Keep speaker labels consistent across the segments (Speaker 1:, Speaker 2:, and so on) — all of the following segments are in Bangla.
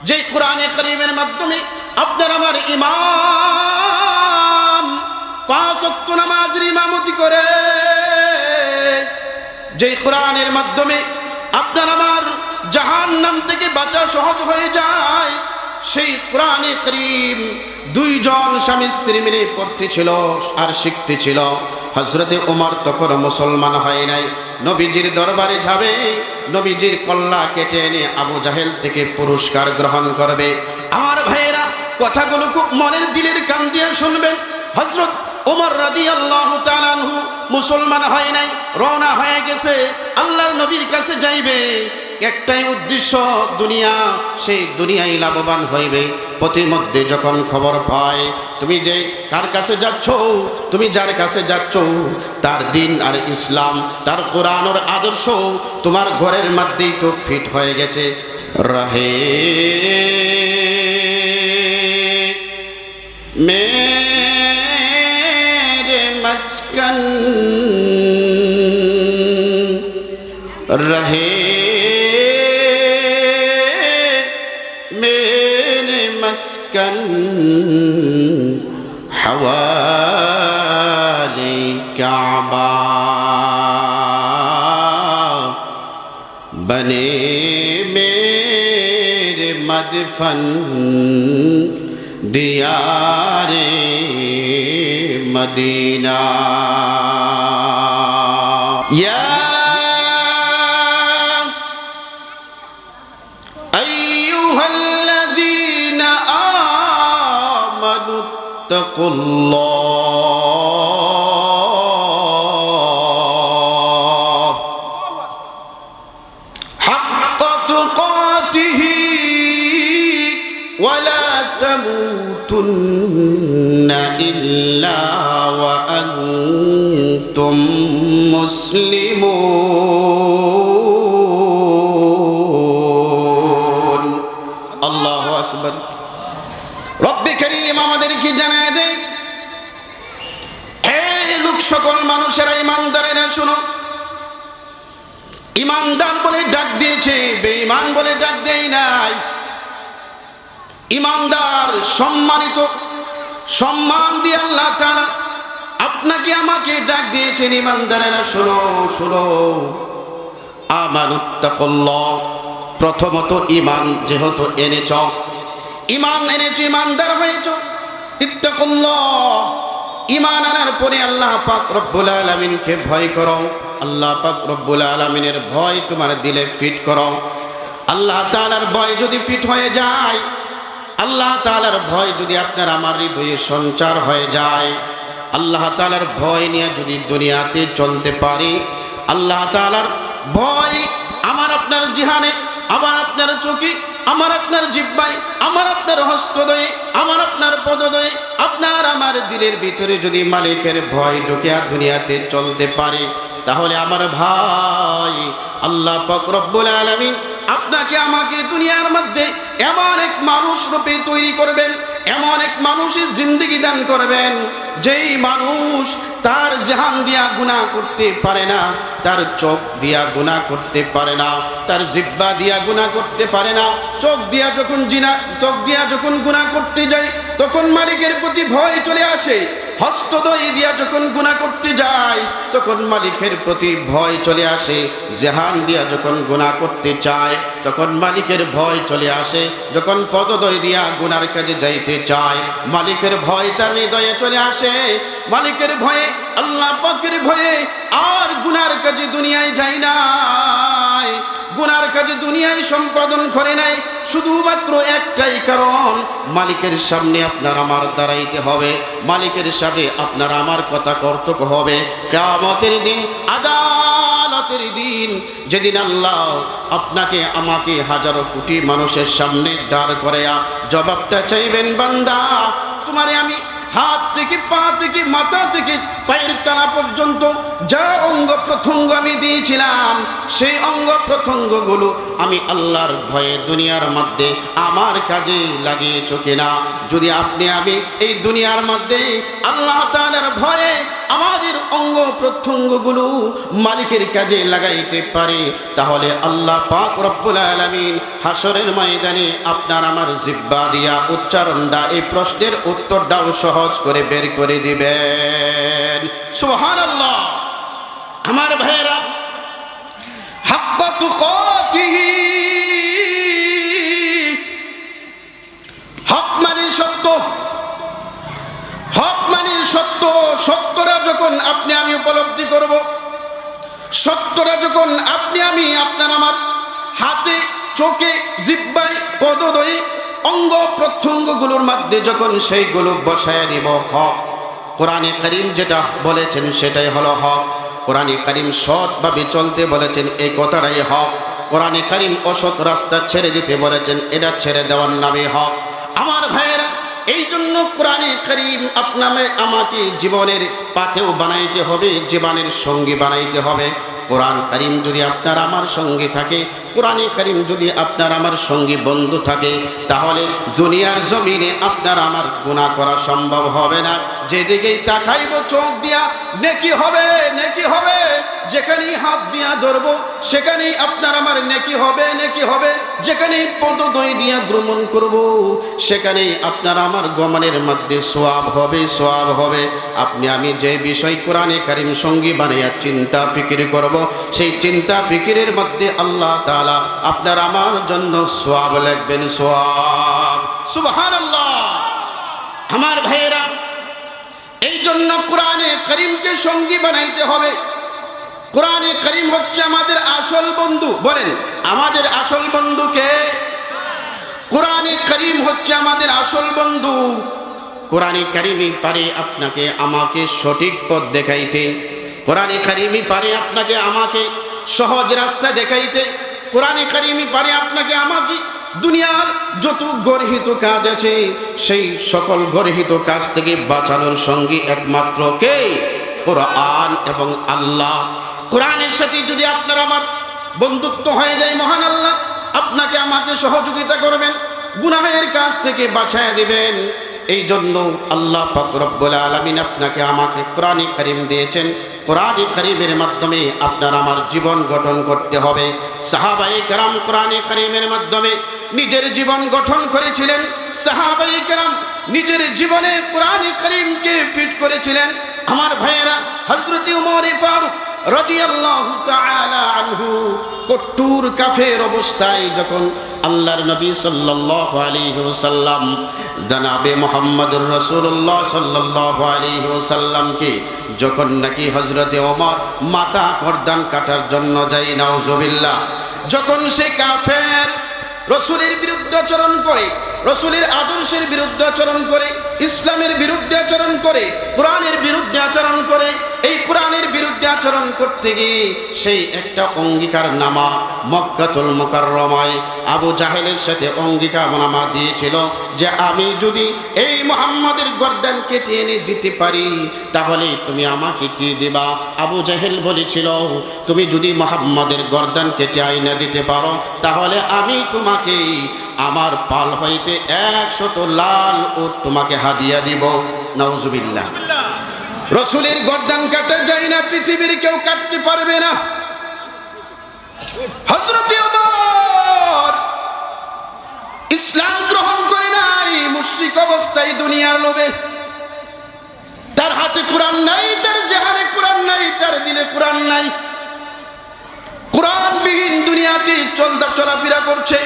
Speaker 1: যে কোরআনে কারীমের মাধ্যমে আপনার আমার ইমাম 5 ওয়াক্ত নামাজের ইমামতি করে, যে কোরআনের মাধ্যমে আপনার আমার জাহান্নাম থেকে বাঁচা সহজ হয়ে যায়, সেই কোরআনে কারীম 2 জন স্বামী স্ত্রী মিলে পড়তেছিল আর শিখতেছিল। হযরতে ওমর তখন মুসলমান হয় নাই, নবীজির দরবারে যাবে, নবীজির কল্লা কেটে এনে আবু জাহেল থেকে পুরস্কার গ্রহণ করবে। আমার ভাইয়েরা, কথাগুলো খুব মনের দিলের কান দিয়ে শুনবেন। হযরত ওমর রাদিয়াল্লাহু তাআলা আনহু মুসলমান হয় নাই, রওনা হয়ে গেছে, আল্লাহর নবীর কাছে যাইবে, একটাই উদ্দেশ্য দুনিয়া, সেই দুনিয়ায় লাভবান হইবে। প্রতিমধ্যে যখন খবর পায় তুমি যে কার কাছে যাচ্ছ, তুমি যার কাছে যাচ্ছ তার দিন আর ইসলাম, তার কোরআন আর আদর্শ তোমার ঘরের মধ্যেই তো ফিট হয়ে গেছে। রহে মেরে মস্কন রহে মেরে মস্কন হওয়ালে কাবা बने मेरे मदफन दियारे मदीना। या अय्युहल्लज़ीना आमनुत्तकुल्लाह हक़्क़ तुक़ातिही वला तमूतुन्ना इल्ला व अंतुम मुस्लिमून। আল্লাহু আকবার। রব্বে কারীম আমাদেরকে জানায় দেয়, হে লোক সকল মানুষেরা, ইমানদারেরা শুনো। ইমানদার বলে ডাক দিয়েছে, বেঈমান বলে ডাক দেয় নাই। ইমানদার সম্মানিত, সম্মান দিয়ে আল্লাহ তাআলা আপনাকে আমাকে ডাক দিয়েছেন। ইমানদারেরা শোনো শোনো, আমানুত্তাকুল্লাহ, প্রথমত ইমান যেহেতু এনেছ, ইমান এনেছ, ইমানদার হয়েছ, ইত্তাকুল্লাহ, ইমান আনার পরে আল্লাহ পাক রব্বুল আলামিনকে ভয় করো। আল্লাহ পাক রব্বুল আলামিনের ভয় তোমার দিলে ফিট করো। আল্লাহ তাআলার ভয় যদি ফিট হয়ে যায়, আল্লাহ তাআলার ভয় যদি আপনার আমার হৃদয়ে সঞ্চার হয়ে যায়, আল্লাহ তাআলার ভয় নিয়ে যদি দুনিয়াতে চলতে পারি, আল্লাহ তাআলার ভয় আমার আপনার জিহানে, আমার আপনার চোখে, আমার আপনার জিহ্বায়, আমার আপনার হস্তদয়ে, আমার আপনার পদদয়ে, আপনার আমার দিলের ভিতরে যদি মালিকের ভয় ঢুকে দুনিয়াতে চলতে পারে, তাহলে আমার ভাই আল্লাহ পাক রব্বুল আলামিন আপনাকে আমাকে দুনিয়ার মধ্যে এমন এক মানুষ রূপে তৈরি করবেন, এমন এক মানুষের জিন্দেগি দান করবেন, যেই মানুষ তার জাহান দিয়া গুনাহ করতে পারে না, তার চোখ দিয়া গুনাহ করতে পারে না, তার জিহ্বা দিয়া গুনাহ করতে পারে না। চোখ দিয়া যখন গুনাহ করতে যায় তখন মালিকের প্রতি ভয় চলে আসে। হস্তদ্বয় দিয়া যখন গুনাহ করতে যায় তখন মালিকের প্রতি ভয় চলে আসে। জাহান দিয়া যখন গুনাহ করতে চায় তখন মালিকের ভয় চলে আসে। যখন পদদ্বয় দিয়া গুনার কাজে যাইতে চায়, মালিকের ভয় তার হৃদয়ে চলে আসে। মালিকের ভয়ে, আল্লাহ পাকের ভয়ে আর গুনার কাজে দুনিয়ায় যায় নাই, গুনার কাজে দুনিয়ায় সম্পাদন করে নাই। শুধুমাত্র একটাই কারণ, মালিকের সামনে আপনার আমার দাঁড়াইতে হবে, মালিকের সামনে আপনার আমার কথা কর্তব্য হবে। কিয়ামতের দিন, আদালতের দিন, যেদিন আল্লাহ আপনাকে আমাকে হাজারো কোটি মানুষের সামনে দাঁড় করায়া জবাবটা চাইবেন, বান্দা তোমারে আমি হাত থেকে পা থেকে মাথা থেকে পায়ের তলা পর্যন্ত যা অঙ্গ প্রত্যঙ্গ আমি দিয়েছিলাম, সেই অঙ্গ প্রত্যঙ্গগুলো আমি আল্লাহর ভয়ে দুনিয়ার মধ্যে আমার কাজে লাগিয়েছ কিনা। যদি আপনি আমি এই দুনিয়ার মধ্যে আল্লাহ তাআলার ভয়ে আমাদের অঙ্গ প্রত্যঙ্গগুলো মালিকের কাজে লাগাইতে পারি, তাহলে আল্লাহ পাক রব্বুল আলামিন হাসরের ময়দানে আপনার আমার জিহ্বা দিয়া উচ্চারণটা, এই প্রশ্নের উত্তরটাও সহজ করে বের করে দিবেন। সুবহানাল্লাহ। আমার ভাইয়েরা, হাক্কা তুকাতিহি, হক মানে সত্য, হক মানে সত্য। সত্যটা যখন আপনি আমি উপলব্ধি করব, সত্যটা যখন আপনি আমি আপনার আমার হাতে, চোখে, জিহ্বায়, পদদ্বয়ে, অঙ্গ প্রত্যঙ্গগুলোর মধ্যে যখন সেইগুলো বসায় নিব, হক কোরআনে কারীম যেটা বলেছেন সেটাই হলো হক। কোরআনে কারীম সৎভাবে চলতে বলেছেন, এই কথাটাই হক। কোরআনে কারীম অসৎ রাস্তা ছেড়ে দিতে বলেছেন, এটা ছেড়ে দেওয়ার নামে হক। আমার ভাইয়েরা, এই জন্য কোরআনে কারীম আপনাকে আমাকে জীবনের পাথেও বানাইতে হবে, জীবনের সঙ্গী বানাইতে হবে। কোরআন কারীম যদি আপনার আমার সঙ্গী থাকে, কোরআনে কারীম যদি আপনার আমার সঙ্গী বন্ধু থাকে, তাহলে দুনিয়ার জমিনে আপনার আমার গুনাহ করা সম্ভব হবে না। যেদিকেই তাকাইব চোখ দিয়া নেকি হবে, নেকি হবে। যেখানেই হাত দিয়া ধরবো সেখানেই আপনার আমার নেকি হবে, নেকি হবে। যেখানেই পদদ্বয় দিয়া ভ্রমণ করব সেখানেই আপনার আমার গমনের মধ্যে সওয়াব হবে, সওয়াব হবে। আপনি আমি যে বিষয় কোরআনে কারীম সঙ্গী বানাইয়া চিন্তা ফিকির করব, সেই চিন্তা ফিকিরের মধ্যে আল্লাহ তাআলা আপনার আমার জন্য সওয়াব লিখবেন, সওয়াব। সুবহানাল্লাহ। আমার ভাইয়েরা, এই জন্য কোরআনে কারীমকে সঙ্গী বানাইতে হবে। কোরআনে কারীম হচ্ছে আমাদের আসল বন্ধু। বলেন, আমাদের আসল বন্ধু কে? কোরআনে কারীম হচ্ছে আমাদের আসল বন্ধু। কোরআনে কারীমই পারে আপনাকে আমাকে সঠিক পথ দেখাইতে, কোরআনে কারীমই পারে আপনাকে আমাকে সহজ রাস্তা দেখাইতে, কোরআনে কারীমই পারে আপনাকে আমাকে দুনিয়ার যত গর্হিত কাজ আছে সেই সকল গর্হিত কাজ থেকে বাঁচানোর সঙ্গী একমাত্র কে? কোরআন এবং আল্লাহ। কোরআনের সাথে যদি আপনার আমার বন্ধুত্ব হয়ে যায়, মহান আল্লাহ আপনাকে আমাকে সহযোগিতা করবেন, গুনাহের কাজ থেকে বাঁচায় দিবেন। এই জন্য আল্লাহ পাক রব্বুল আলামিন আপনাকে আমাকে কোরআনে কারীম দিয়েছেন। কোরআনে কারীমের মাধ্যমে আপনার আমার জীবন গঠন করতে হবে। সাহাবায়ে কেরাম কোরআনে কারীমের মাধ্যমে নিজের জীবন গঠন করেছিলেন। সাহাবায়ে কেরাম নিজের জীবনে কোরআনে কারীমকে ফিট করেছিলেন। আমার ভাইয়েরা, হযরত ওমর ফারুক রাদিয়াল্লাহু তাআলা আনহু কট্টুর কাফের অবস্থায় যখন আল্লাহর নবী সাল্লাল্লাহু আলাইহি ওয়াসাল্লাম জনাবে মুহাম্মদুর রাসূলুল্লাহ সাল্লাল্লাহু আলাইহি ওয়াসাল্লামকে যখন নাকি হযরত ওমর মাথা গর্দান কাটার জন্য যায়, নাউজুবিল্লাহ, যখন সে কাফের রসুলের বিরুদ্ধে আচরণ করে, রসুলের আদর্শের বিরুদ্ধে আচরণ করে, ইসলামের বিরুদ্ধে আচরণ করে, কোরআনের বিরুদ্ধে আচরণ করে, এই কোরআনের বিরুদ্ধে আচরণ করতে গিয়ে সেই একটা অঙ্গীকার নামা মক্কাতুল মুকাররমায় আবু জাহেলের সাথে অঙ্গীকার নামা দিয়েছিল যে আমি যদি এই মুহাম্মাদের গর্দান কেটে এনে দিতে পারি তাহলে তুমি আমাকে কি দিবা? আবু জাহেল বলেছিল, তুমি যদি মুহাম্মাদের গর্দান কেটে আইনা দিতে পারো তাহলে আমি তোমাকে আমার পাল হইতে 100 লাল উট তোমাকে হাদিয়া দিব। নাউজুবিল্লাহ। রসুলের গর্দান কাটা যায় না, পৃথিবীর কেউ কাটতে পারবে না। হযরত ওমর ইসলাম গ্রহণ করে নাই মুশরিক অবস্থায়, দুনিয়ার লোভে। তার হাতে কোরআন নাই, তার জাহারে কোরআন নাই, তার দিলে কোরআন নাই। কোরআনবিহীন দুনিয়াতে চলাফেরা করছে,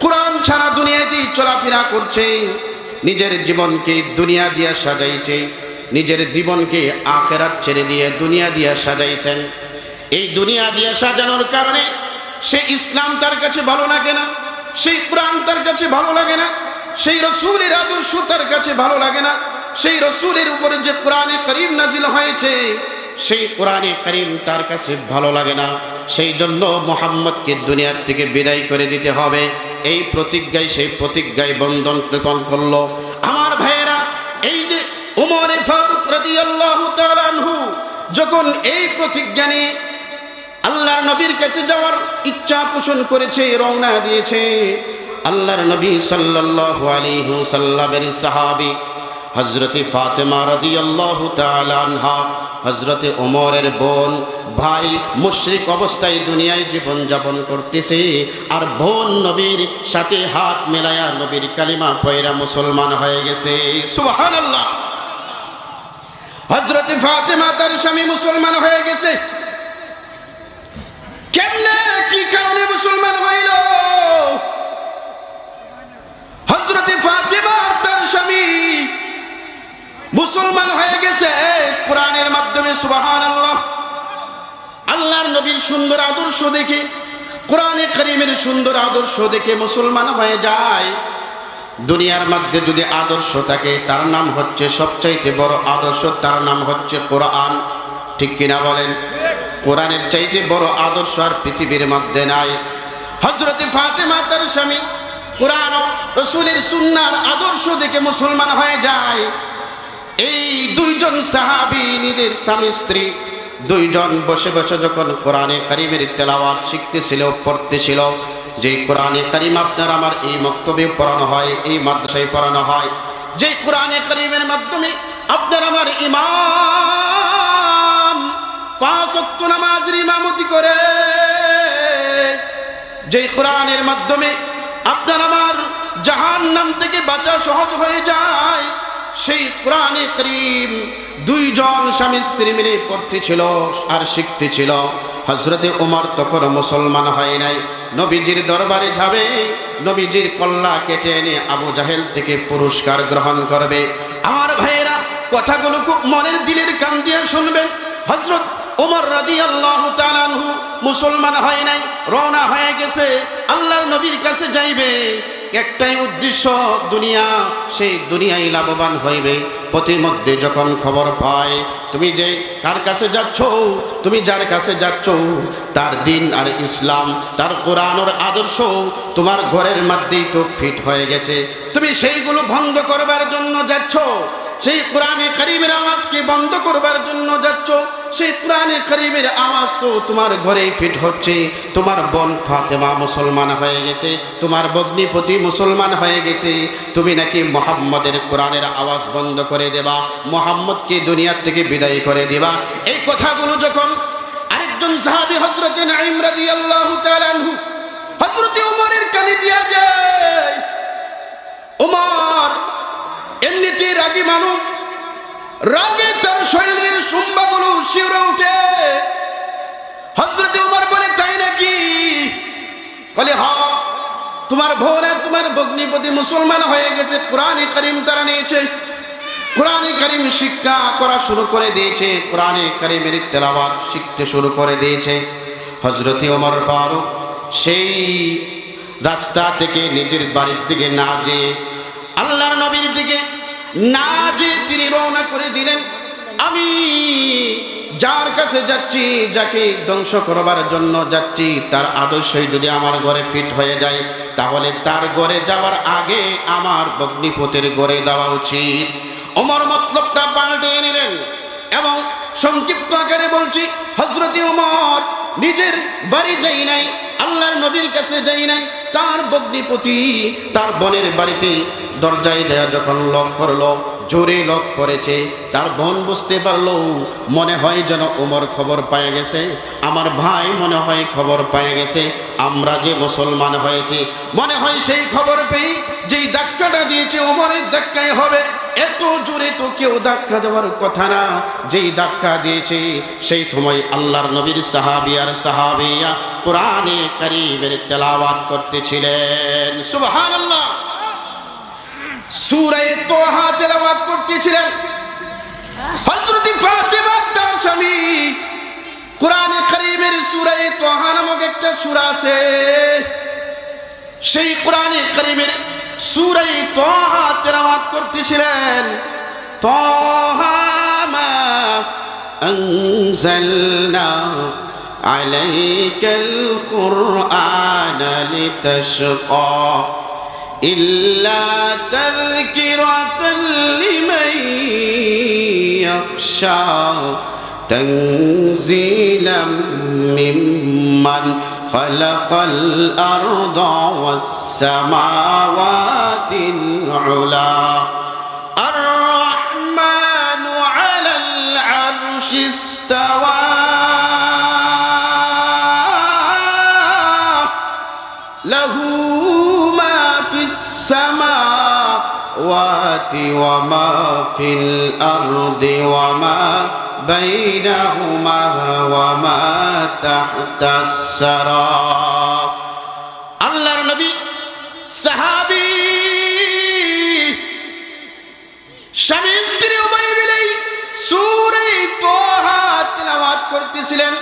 Speaker 1: কোরআন ছাড়া দুনিয়াতে চলাফেরা করছে। নিজের জীবনকে দুনিয়া দিয়া সাজাইছে, নিজের জীবনকে আখিরাত ছেড়ে দিয়ে দুনিয়া দিয়া সাজাইছেন। এই দুনিয়া দিয়া সাজানোর কারণে সেই ইসলাম তার কাছে ভালো লাগে না, সেই কোরআন তার কাছে ভালো লাগে না, সেই রসুলের আদর্শ তার কাছে ভালো লাগে না, সেই রসুলের উপরে যে কোরআনে কারীম নাজিল হয়েছে সেই কোরআনে কারীম তার কাছে ভালো লাগে না। সেই জন্য মুহাম্মদকে দুনিয়ার থেকে বিদায় করে দিতে হবে, এই প্রতিজ্ঞায় সেই প্রতিজ্ঞায় বন্ধন কৃপণ করলো। আমার ভাইয়েরা, এই যে ওমর ফারুক রাদিয়াল্লাহু তাআলা আনহু যখন এই প্রতিজ্ঞা নিয়ে আল্লাহর নবীর কাছে যাওয়ার ইচ্ছা পোষণ করেছে, রওনা দিয়েছে, আল্লাহর নবী সাল্লাল্লাহু আলাইহি ওয়াসাল্লামের সাহাবী হযরতে ফাতেমা রাদিয়াল্লাহু তাআলা আনহা, হযরতে ওমরের বোন, ভাই মুশরিক অবস্থায় দুনিয়ায় জীবন যাপন করতেছে, আর বোন নবীর সাথে হাত মেলায়া নবীর কালিমা পয়রা মুসলমান হয়ে গেছে। সুবহানাল্লাহ। হযরতে ফাতেমা তার স্বামী মুসলমান হয়ে গেছে। কেমনে কি কারণে মুসলমান হইল? হযরতে ফাতেমা তার স্বামী মুসলমান হয়ে গেছে কোরআনের মাধ্যমে। সুবহানাল্লাহ। আল্লাহর নবীর সুন্দর আদর্শ দেখে, কোরআনে কারীমের সুন্দর আদর্শ দেখে মুসলমান হয়ে যায়। দুনিয়ার মধ্যে যদি আদর্শ থাকে তার নাম হচ্ছে সবচাইতে বড় আদর্শ, তার নাম হচ্ছে কোরআন। ঠিক কিনা বলেন? কোরআনের চাইতে বড় আদর্শ আর পৃথিবীর মধ্যে নাই। হযরতে ফাতেমা তার স্বামী কোরআন ও রাসূলের সুন্নাহর আদর্শ দেখে মুসলমান হয়ে যায়। এই দুইজন সাহাবী নিজের স্বামী স্ত্রী দুইজন বসে বসে যখন কোরআনে কারীমের তেলাওয়াত শিখতেছিল, পড়তেছিল, যে কোরআনে কারীম আপনার আমার এই মক্তবে পড়ানো হয়, এই মাদ্রাসায় পড়ানো হয়, যে কোরআনে কারীমের মাধ্যমে আপনার আমার ইমাম 5 ওয়াক্ত নামাজের ইমামতি করে, যে কোরআনের মাধ্যমে আপনার আমার জাহান্নাম থেকে বাঁচা সহজ হয়ে যায়, সেই কোরআনে কারীম দুইজন স্বামী স্ত্রী মিলে পড়তেছিল আর শিখতেছিল। হযরতে ওমর তখন মুসলমান হয় নাই। নবীজির দরবারে যাবে, নবীজির কল্লা কেটে এনে আবু জাহেল থেকে পুরস্কার গ্রহণ করবে। আমার ভাইয়েরা, কথাগুলো খুব মনের দিলের কান দিয়ে শুনবেন। হযরত ওমর রাদিয়াল্লাহু তাআলা আনহু মুসলমান হয় নাই, রওনা হয়ে গেছে, আল্লাহর নবীর কাছে যাইবে। একটাই উদ্দেশ্য, দুনিয়া, সেই দুনিয়ায় লাভবান হইবে। প্রতিমধ্যে যখন খবর পায় তুমি যে কার কাছে যাচ্ছ, তুমি যার কাছে যাচ্ছ তার দিন আর ইসলাম, তার কোরআনের আদর্শ তোমার ঘরের মধ্যেই তো ফিট হয়ে গেছে, তুমি সেইগুলো ভঙ্গ করবার জন্য যাচ্ছ, সেই কোরআনে কারীমের আওয়াজকে বন্ধ করবার জন্য যাচ্ছ, সেই কোরআনে কারীমের আওয়াজ তো তোমার ঘরেই ফিট হচ্ছে। তোমার বোন ফাতেমা মুসলমান হয়ে গেছে, তোমার ভগ্নিপতি মুসলমান হয়ে গেছে, তুমি নাকি মুহাম্মদের কোরআনের আওয়াজ বন্ধ করে দেবা, মুহাম্মদকে দুনিয়ার থেকে বিদায় করে দিবা। এই কথাগুলো যখন আরেকজন সাহাবী হযরতে নাঈম রাদিয়াল্লাহু তাআলা আনহু হযরতে ওমরের কানে দিয়া যায়, ওমর এমনিতেই রাগী মানুষ, রাগে তার শরীরের সুম্বাগুলো শিউরে ওঠে। হযরতে ওমর বলে, তাই নাকি? বলে, হ্যাঁ, তোমার বোন আর তোমার ভগ্নিপতি মুসলমান হয়ে গেছে, কোরআনে কারীম তারা নিয়েছে, কোরআনে কারীম শিক্ষা করা শুরু করে দিয়েছে, কোরআনে কারীমের তেলাওয়াত শিখতে শুরু করে দিয়েছে। হযরতে ওমর ফারুক সেই রাস্তা থেকে নিজের বাড়ির দিকে না যেয়ে, আল্লাহর নবীর দিকে না যে তিনি রওনা করে দিলেন, আমি যার কাছে যাচ্ছি, যাকে ধ্বংস করবার জন্য যাচ্ছি, তার আদর্শই যদি আমার ঘরে ফিট হয়ে যায়, তাহলে তার ঘরে যাওয়ার আগে আমার ভগ্নিপতির ঘরে দেওয়া উচিত। ওমর মতলবটা পাল্টে নিলেন এবং সংক্ষিপ্ত আকারে বলছি, হযরতে ওমর নিজের বাড়ি যাই নাই, আল্লাহর নবীর কাছে যাই নাই, তার ভগ্নিপতি তার বোনের বাড়িতে দরজায় দেয়া যখন লক করলো, জোরে লক করেছে, তার বোন বুঝতে পারলো, মনে হয় যেন ওমর খবর পেয়ে গেছে, আমার ভাই মনে হয় খবর পেয়ে গেছে, আমরা যে মুসলমান হয়েছি, মনে হয় সেই খবর পেয়ে যেই ধাক্কাটা দিয়েছে ওমরের ধাক্কায় হবে। এত জোরে তো কেউ ধাক্কা দেওয়ার কথা না, যেই ধাক্কা দিয়েছে সেই সময় আল্লাহর নবীর সাহাবী আর সাহাবিয়া কোরআনে কারীমের তেলাওয়াত করতেছিলেন। সুবহানাল্লাহ। সূরা তাহা তেলাওয়াত করতেছিলেন। হযরত ফাতেমা তার স্বামী কোরআনে কারীমের সূরা তাহা নামক একটা সূরা আছে, সেই কোরআনে কারীমের সূরা তাহা তেলাওয়াত করতেছিলেন। তাহা মা আনজালনা আলাইকাল কুরআনা লিতাশকা ইল্লা তাযকিরাতাল লিমান ইয়াখশা তানজিলাম মিম্মান খালাকাল আরদা ওয়াস সামাওয়াতিল উলা ইস্তাওয়া লাহু মা ফিস সামাওয়াতি ওয়া মা ফিল আরদি ওয়া মা বাইনাহুমা ওয়া মা তাহতাস সারা। আল্লাহর নবী সাহাবী স্বামী স্ত্রী উভয় মিলেই সূরা তাহা তিলাওয়াত করতেছিলেন।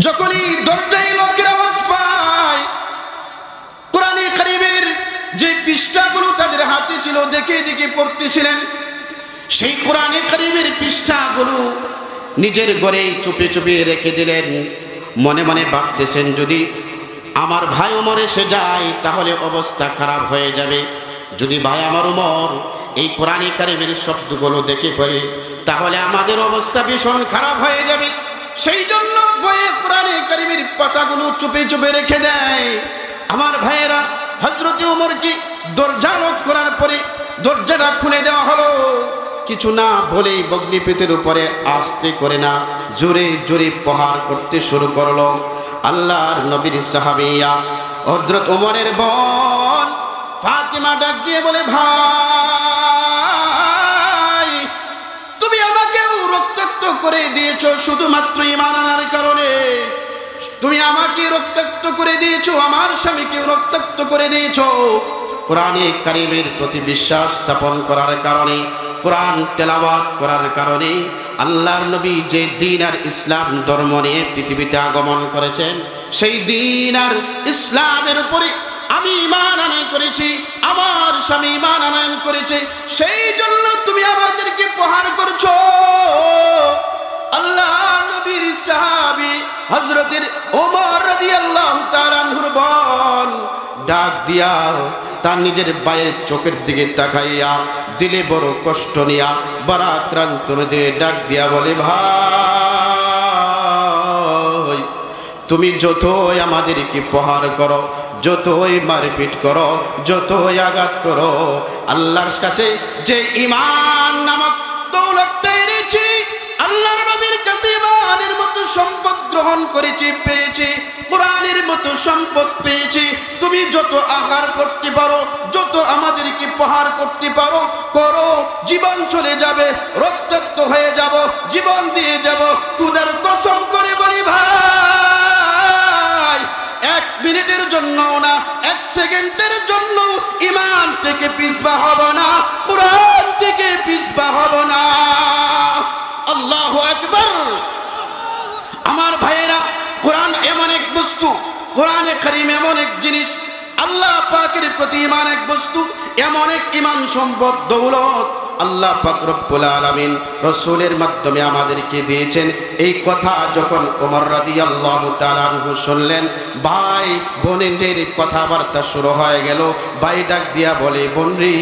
Speaker 1: যখনই দরজায় লোকের আওয়াজ পায়, কোরআনে কারীমের যে পৃষ্ঠাগুলো তাদের হাতে ছিল দেখে দেখে পড়তেছিলেন। সেই কোরআনে কারীমের পৃষ্ঠাগুলো নিজের ঘরে চুপে চুপে রেখে দিলেন। মনে মনে ভাবতেছেন, যদি আমার ভাই ওমর এসে যায় তাহলে অবস্থা খারাপ হয়ে যাবে। যদি ভাই আমার ওমর এই কোরআনে কারীমের শব্দগুলো দেখে পড়ে তাহলে আমাদের অবস্থা ভীষণ খারাপ হয়ে যাবে। সেই জন্য ভয়ে কোরআনে কারীমের পাতাগুলো চুপে চুপে রেখে দেয়। আমার ভাইয়েরা, হযরত ওমরকে দরজা লক করার পরে দরজাটা খুলে দেওয়া হলো। কিছু না বলেই বগ্নিপীঠের উপরে আস্তে করে না জোরে জোরে প্রহার করতে শুরু করলো। আল্লাহর নবীর সাহাবিয়া হযরত ওমরের বোন ফাতিমা ডাক দিয়ে বলে, ভাই তুমি আমাকেও রক্তাক্ত করে দিয়েছো শুধুমাত্র ঈমান আনার কারণে। তুমি আমাকে রক্তাক্ত করে দিয়েছো, আমার স্বামীকেও রক্তাক্ত করে দিয়েছো। কোরআনে কারীমের প্রতি বিশ্বাস স্থাপন করার কারণে, কোরআন তেলাওয়াত করার কারণে আল্লাহর নবী যে দ্বীন আর ইসলাম ধর্ম নিয়ে পৃথিবীতে আগমন করেছেন, সেই দ্বীন আর ইসলামের উপরে আমি ঈমান আনয়ন করেছি, আমার স্বামী ঈমান আনয়ন করেছে। সেই জন্য তুমি আমাদেরকে প্রহার করছো। আল্লাহ নবীর সাহাবী হযরতের ওমর রাদিয়াল্লাহু তাআলা আনহুর বোন ডাক দিয়া তার নিজের ভাইয়ের চোখের দিকে তাকাইয়া দিলে বড় কষ্ট নিয়া বড় আক্রান্ত হৃদয়ে ডাক দিয়া বলে, ভাই তুমি যতই আমাদেরকে প্রহার করো, যতই মারপিট করো, যতই আঘাত করো, আল্লাহর কাছে যে ঈমান নামক দৌলতটা এনেছি, আল্লাহর নবীর কাছে ঈমানের মতো সম্পদ গ্রহণ করেছি, পেয়েছি, কোরআনের মতো সম্পদ পেয়েছি। তুমি যত আহার করতে পারো, যত আমাদেরকে প্রহার করতে পারো করো, জীবন চলে যাবে, রক্তাক্ত হয়ে যাব, জীবন দিয়ে যাব। খোদার কসম করে বলি ভাই, এক মিনিটের জন্য না, এক সেকেন্ডের জন্য ঈমান থেকে পিছপা হব না, কোরআন থেকে পিছপা হব না। আল্লাহু আকবার। আমার ভাইয়েরা, কোরআন এমন এক বস্তু, কোরআনে কারীম এমন এক জিনিস, আল্লাহ পাকের প্রতি ঈমান এক বস্তু, এমন এক ঈমান সম্পদ দৌলত আল্লাহ পাক রব্বুল আলামিন রাসূলের মাধ্যমে আমাদেরকে দিয়েছেন। এই কথা যখন ওমর রাদিয়াল্লাহু তাআলা আনহু শুনলেন, ভাই বোনের কথাবার্তা শুরু হয়ে গেল। ভাই ডাক দিয়া বলে, বোন রে,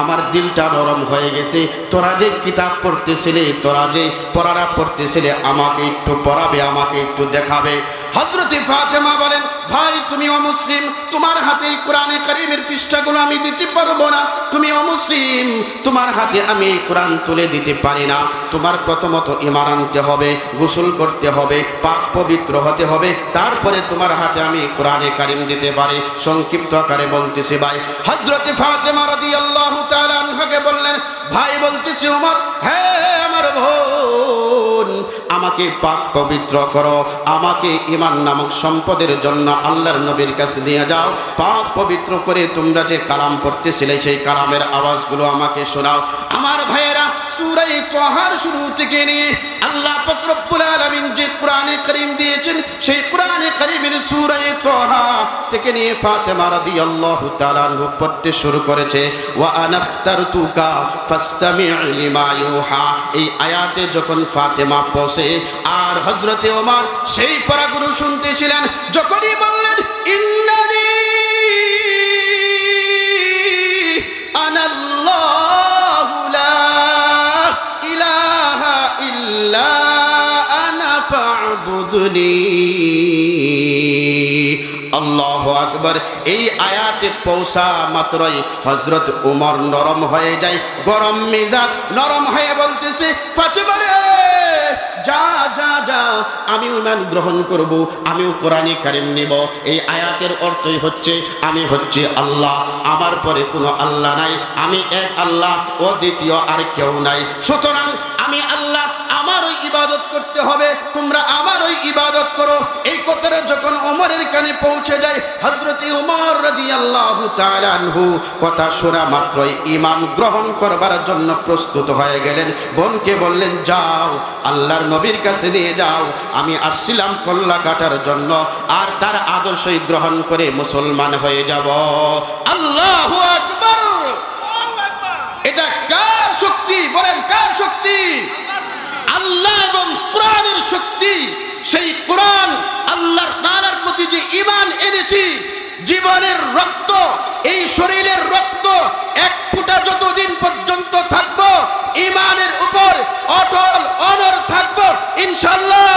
Speaker 1: আমার দিলটা নরম হয়ে গেছে। তোরা যে কিতাব পড়তেছিলে, তোরা যে পড়াটা পড়তেছিলে, আমাকে একটু পড়াবে, আমাকে একটু দেখাবে। হযরতে ফাতেমা বলেন, ভাই তুমি অমুসলিম, তোমার হাতে কোরআনে কারীমের পৃষ্ঠাগুলো আমি দিতে পারবো না। তুমি অমুসলিম, তোমার হাতে আমি কোরআন তুলে দিতে পারি না। তোমার প্রথমত ঈমান আনতে হবে, গোসল করতে হবে, পাক পবিত্র হতে হবে, তারপরে তোমার হাতে আমি কোরআনে কারীম দিতে পারি। সংক্ষিপ্ত আকারে বলতেছি ভাই, হযরতে ফাতেমা রাদিয়াল্লাহু তাআলা আনহাকে বললেন, ভাই বলতেছি ওমর, হ্যাঁ আমার বোন, আমাকে পাক পবিত্র করো, আমাকে ঈমান নামক সম্পদের জন্য আল্লাহর নবীর কাছে নিয়ে যাও। পাক পবিত্র করে তোমরা যে কালাম পড়তেছিলে সেই কালামের আওয়াজগুলো আমাকে শোনাও। আমার ভাইয়েরা, সূরা তাহার শুরু থেকে নিয়ে আল্লাহ পাক রব্বুল আলামিন যে কোরআনে কারীম দিয়েছেন, সেই কোরআনে কারীমের সূরা তাহা থেকে নিয়ে ফাতেমা রাদিয়াল্লাহু তাআলা আনহা পড়তে শুরু করেছে। ওয়া আনাখতারতুকা ফাসতামি' লিমা ইউহা। এই আয়াতে যখন ফাতেমা পৌঁছে আর হযরতে ওমর সেই পড়াগুলো শুনতেছিলেন, যখনই বললেন, ইন্নানি আনাল্লাহু লা ইলাহা ইল্লা আনা ফা'বুদনি। আল্লাহু আকবার। এই আয়াতে পৌঁছা মাত্রই হযরত উমর নরম হয়ে যায়, গরম মেজাজ নরম হয়ে বলতেছে, ফাতেমা রে, যা যা যা, আমিও ঈমান গ্রহণ করব, আমিও কোরআনে কারীম নিব। এই আয়াতের অর্থই হচ্ছে আমি হচ্ছে আল্লাহ, আমার পরে কোনো আল্লাহ নাই, আমি এক আল্লাহ, ও দ্বিতীয় আর কেউ নাই। সুতরাং আমি আল্লাহ, আমারই ইবাদত করতে হবে, তোমরা আমারই ইবাদত করো। এই কথাটা যখন ওমরের কানে পৌঁছে যায়, হযরত ওমর রাদিয়াল্লাহু তাআলা আনহু কথা শোনা মাত্রই ঈমান গ্রহণ করবার জন্য প্রস্তুত হয়ে গেলেন। বোনকে বললেন, যাও আল্লাহর নবীর কাছে নিয়ে যাও, আমি আসছিলাম কল্লা কাটার জন্য, আর তার আদর্শই গ্রহণ করে মুসলমান হয়ে যাব। আল্লাহু আকবার! এটা কার শক্তি বলেন, কার শক্তি? আল্লাহ এবং কোরআনের শক্তি। সেই কোরআন, আল্লাহর তাআলার প্রতি যে ঈমান এনেছি, জীবনের রক্ত, এই শরীরের রক্ত এক ফোঁটা যতদিন পর্যন্ত থাকবো, ঈমানের উপর অটল অনড় থাকবো ইনশাআল্লাহ।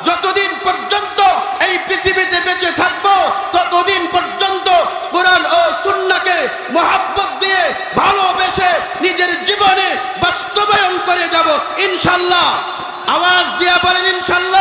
Speaker 1: যতদিন পর্যন্ত এই পৃথিবীতে বেঁচে থাকবো, ততদিন পর্যন্ত কোরআন ও সুন্নাহকে মহব্বত দিয়ে ভালোবেসে নিজের জীবনে বাস্তবায়ন করে যাব ইনশাআল্লাহ। আওয়াজ দিয়ে বলেন ইনশাআল্লাহ।